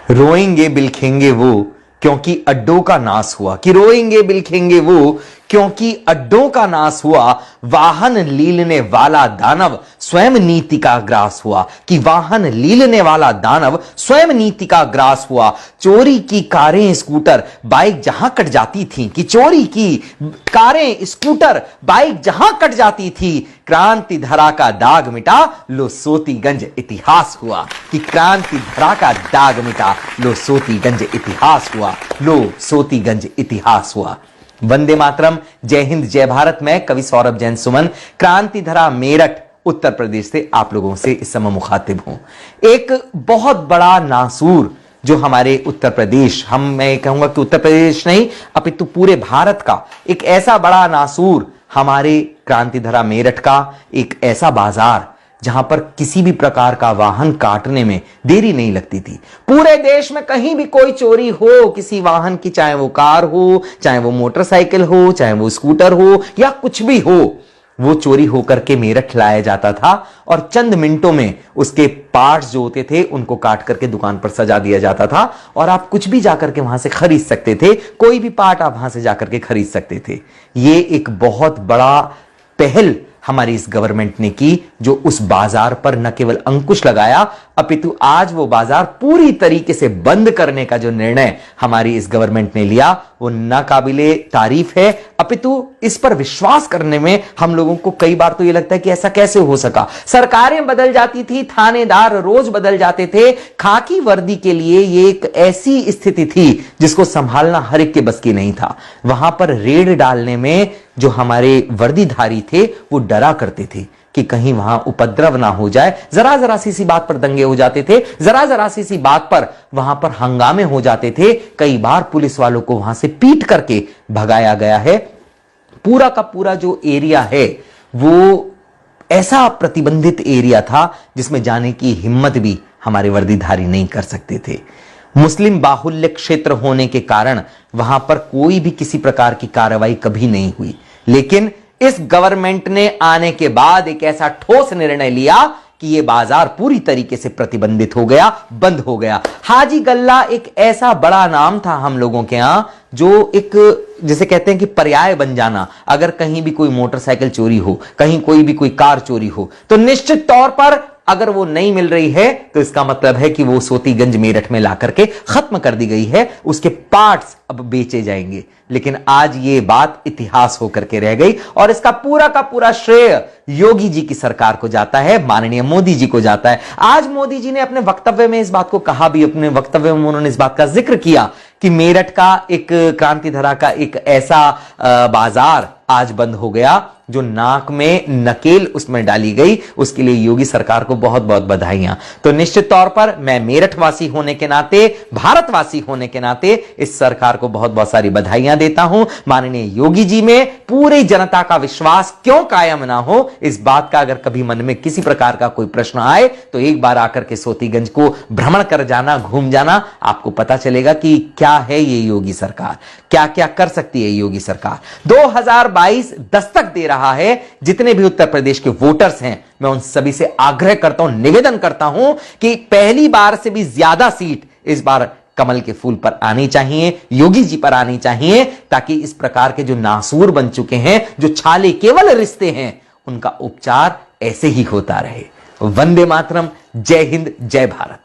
रोएंगे बिलखेंगे वो क्योंकि अड्डों का नाश हुआ, कि रोएंगे बिलखेंगे वो क्योंकि अड्डों का नाश हुआ। वाहन लीलने वाला दानव स्वयं नीति का ग्रास हुआ, कि वाहन लीलने वाला दानव स्वयं नीति का ग्रास हुआ। चोरी की कारें स्कूटर बाइक जहां कट जाती थी, कि चोरी की कारें स्कूटर बाइक जहां कट जाती थी, क्रांति धरा का दाग मिटा लो सोतीगंज इतिहास हुआ, कि क्रांति धरा का दाग मिटा लो सोतीगंज इतिहास हुआ, लो सोतीगंज इतिहास हुआ। वंदे मातरम, जय हिंद, जय भारत। मैं कवि सौरभ जैन सुमन क्रांति धरा मेरठ उत्तर प्रदेश से आप लोगों से इस समय मुखातिब हूं। एक बहुत बड़ा नासूर जो हमारे उत्तर प्रदेश, मैं कहूंगा कि उत्तर प्रदेश नहीं अपितु पूरे भारत का एक ऐसा बड़ा नासूर हमारे क्रांति धरा मेरठ का एक ऐसा बाजार जहां पर किसी भी प्रकार का वाहन काटने में देरी नहीं लगती थी। पूरे देश में कहीं भी कोई चोरी हो किसी वाहन की, चाहे वो कार हो, चाहे वो मोटरसाइकिल हो, चाहे वो स्कूटर हो या कुछ भी हो, वो चोरी होकर के मेरठ लाया जाता था और चंद मिनटों में उसके पार्ट्स जो होते थे उनको काट करके दुकान पर सजा दिया जाता था और आप कुछ भी जाकर के वहां से खरीद सकते थे। कोई भी पार्ट आप वहां से जाकर के खरीद सकते थे। ये एक बहुत बड़ा पहल हमारी इस गवर्नमेंट ने की जो उस बाजार पर न केवल अंकुश लगाया अपितु आज वो बाजार पूरी तरीके से बंद करने का जो निर्णय हमारी इस गवर्नमेंट ने लिया वो नाकाबिले तारीफ है। अपितु इस पर विश्वास करने में हम लोगों को कई बार तो ये लगता है कि ऐसा कैसे हो सका। सरकारें बदल जाती थी, थानेदार रोज बदल जाते थे, खाकी वर्दी के लिए ये एक ऐसी स्थिति थी जिसको संभालना हर एक के बस की नहीं था। वहां पर रेड डालने में जो हमारे वर्दीधारी थे वो डरा करते थे कि कहीं वहां उपद्रव ना हो जाए। जरा जरा सी बात पर दंगे हो जाते थे, जरा जरा सी बात पर वहां पर हंगामे हो जाते थे। कई बार पुलिस वालों को वहां से पीट करके भगाया गया है। पूरा का पूरा जो एरिया है वो ऐसा प्रतिबंधित एरिया था जिसमें जाने की हिम्मत भी हमारे वर्दीधारी नहीं कर सकते थे। मुस्लिम बाहुल्य क्षेत्र होने के कारण वहां पर कोई भी किसी प्रकार की कार्रवाई कभी नहीं हुई, लेकिन इस गवर्नमेंट ने आने के बाद एक ऐसा ठोस निर्णय लिया कि यह बाजार पूरी तरीके से प्रतिबंधित हो गया, बंद हो गया। हाजी गल्ला एक ऐसा बड़ा नाम था हम लोगों के यहां जो एक जिसे कहते हैं कि पर्याय बन जाना। अगर कहीं भी कोई मोटरसाइकिल चोरी हो, कहीं कोई भी कोई कार चोरी हो तो निश्चित तौर पर अगर वो नहीं मिल रही है तो इसका मतलब है कि वो सोतीगंज मेरठ में लाकर के खत्म कर दी गई है, उसके पार्ट्स अब बेचे जाएंगे। लेकिन आज ये बात इतिहास होकर के रह गई और इसका पूरा का पूरा श्रेय योगी जी की सरकार को जाता है, माननीय मोदी जी को जाता है। आज मोदी जी ने अपने वक्तव्य में इस बात को कहा भी, अपने वक्तव्य में उन्होंने इस बात का जिक्र किया कि मेरठ का एक क्रांति धरा का एक ऐसा बाजार आज बंद हो गया जो नाक में नकेल उसमें डाली गई। उसके लिए योगी सरकार को बहुत बहुत बधाइयां। तो निश्चित तौर पर मैं मेरठ वासी होने के नाते, भारतवासी होने के नाते इस सरकार को बहुत बहुत सारी बधाइयां देता हूं। माननीय योगी जी में पूरी जनता का विश्वास क्यों कायम ना हो, इस बात का अगर कभी मन में किसी प्रकार का कोई प्रश्न आए तो एक बार आकर के सोतीगंज को भ्रमण कर जाना, घूम जाना, आपको पता चलेगा कि क्या है ये योगी सरकार, क्या क्या कर सकती है योगी सरकार। 2022 दस्तक दे रहा है। जितने भी उत्तर प्रदेश के वोटर्स हैं मैं उन सभी से आग्रह करता हूं, निवेदन करता हूं कि पहली बार से भी ज्यादा सीट इस बार कमल के फूल पर आनी चाहिए, योगी जी पर आनी चाहिए, ताकि इस प्रकार के जो नासूर बन चुके हैं, जो छाले केवल रिश्ते हैं, उनका उपचार ऐसे ही होता रहे। वंदे मातरम, जय हिंद, जय भारत।